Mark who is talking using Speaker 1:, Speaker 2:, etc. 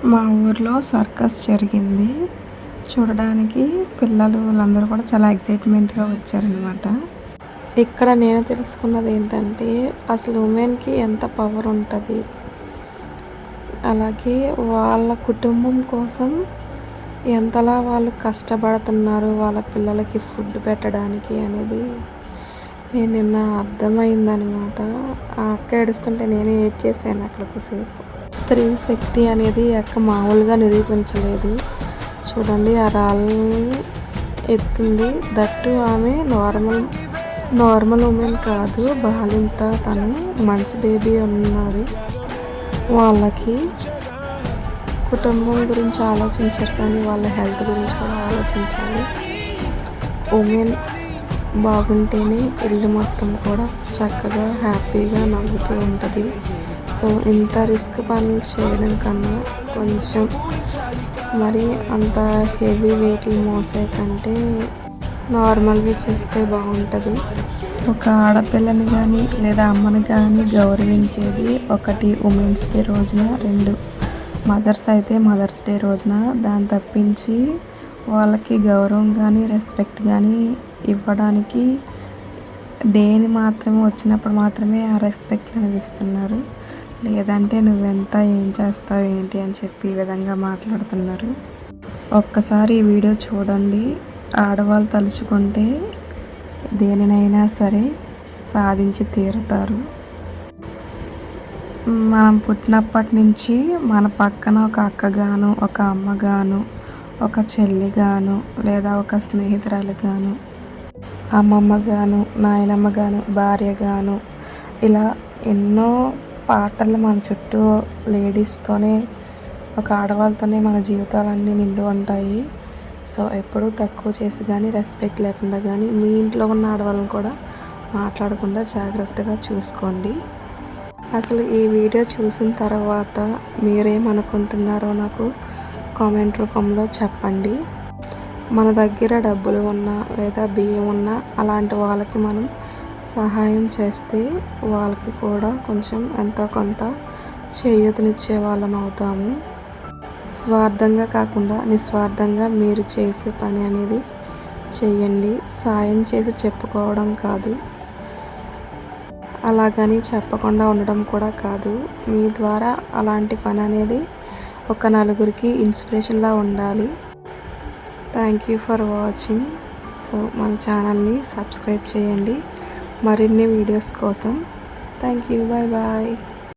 Speaker 1: మా ఊర్లో సర్కస్ జరిగింది. చూడడానికి పిల్లలు వాళ్ళందరూ కూడా చాలా ఎక్సైట్మెంట్గా వచ్చారనమాట. ఇక్కడ నేను తెలుసుకున్నది ఏంటంటే అసలు ఉమెన్కి ఎంత పవర్ ఉంటుంది, అలాగే వాళ్ళ కుటుంబం కోసం ఎంతలా వాళ్ళు కష్టపడుతున్నారు వాళ్ళ పిల్లలకి ఫుడ్ పెట్టడానికి అనేది నేను నిన్న అర్థమైందనమాట. ఆ అక్క ఏడుస్తుంటే నేను ఏడ్ చేశాను అక్కడ కొద్దిసేపు. స్త్రీ శక్తి అనేది అక్క మామూలుగా నిరూపించలేదు. చూడండి ఆ రాళ్ళని ఎత్తుంది. దట్టు ఆమె నార్మల్ ఉమెన్ కాదు, బాలింత. తను మంచి బేబీ ఉన్నది. వాళ్ళకి కుటుంబం గురించి ఆలోచించారు, కానీ వాళ్ళ హెల్త్ గురించి కూడా ఆలోచించాలి. ఉమెన్ బాగుంటేనే ఇల్లు మొత్తం కూడా చక్కగా హ్యాపీగా నవ్వుతూ ఉంటుంది. సో ఇంత రిస్క్ పనులు చేయడం కన్నా కొంచెం మరి అంత హెవీ వెయిట్లు మోసే కంటే నార్మల్గా చేస్తే బాగుంటుంది. ఒక ఆడపిల్లని కానీ లేదా అమ్మని కానీ గౌరవించేది ఒకటి ఉమెన్స్ డే రోజున, 2 మదర్స్ అయితే మదర్స్ డే రోజున. దాన్ని తప్పించి వాళ్ళకి గౌరవం కానీ రెస్పెక్ట్ కానీ ఇవ్వడానికి డేని మాత్రమే వచ్చినప్పుడు మాత్రమే ఆ రెస్పెక్ట్ అనేది ఇస్తున్నారు. లేదంటే నువ్వెంత ఏం చేస్తావు ఏంటి అని చెప్పి ఈ విధంగా మాట్లాడుతున్నారు. ఒక్కసారి ఈ వీడియో చూడండి. ఆడవాళ్ళు తలుచుకుంటే దేనినైనా సరే సాధించి తీరుతారు. మనం పుట్టినప్పటి నుంచి మన పక్కన ఒక అక్కగాను, ఒక అమ్మగాను, ఒక చెల్లిగాను, లేదా ఒక స్నేహితురాలుగాను, అమ్మమ్మగాను, నాయనమ్మగాను, భార్యగాను, ఇలా ఎన్నో పాత్రలు మన చుట్టూ లేడీస్తోనే, ఒక ఆడవాళ్ళతోనే మన జీవితాలన్నీ నిండి ఉంటాయి. సో ఎప్పుడూ తక్కువ చేసి కానీ రెస్పెక్ట్ లేకుండా కానీ మీ ఇంట్లో ఉన్న ఆడవాళ్ళని కూడా మాట్లాడకుండా జాగ్రత్తగా చూసుకోండి. అసలు ఈ వీడియో చూసిన తర్వాత మీరేమనుకుంటున్నారో నాకు కామెంట్ రూపంలో చెప్పండి. మన దగ్గర డబ్బులు ఉన్నా లేదా బియ్యం ఉన్నా అలాంటి వాళ్ళకి మనం సహాయం చేస్తే వాళ్ళకి కూడా కొంచెం ఎంతో కొంత చేయూతనిచ్చే వాళ్ళం అవుతాము. స్వార్థంగా కాకుండా నిస్వార్థంగా మీరు చేసే పని అనేది చేయండి. సాయం చేసి చెప్పుకోవడం కాదు, అలాగని చెప్పకుండా ఉండడం కూడా కాదు. మీ ద్వారా అలాంటి పని అనేది ఒక నలుగురికి ఇన్స్పిరేషన్లా ఉండాలి. Thank you for watching. So మన ఛానల్ని సబ్స్క్రైబ్ చేయండి మరిన్ని వీడియోస్ కోసం. Thank you. Bye bye.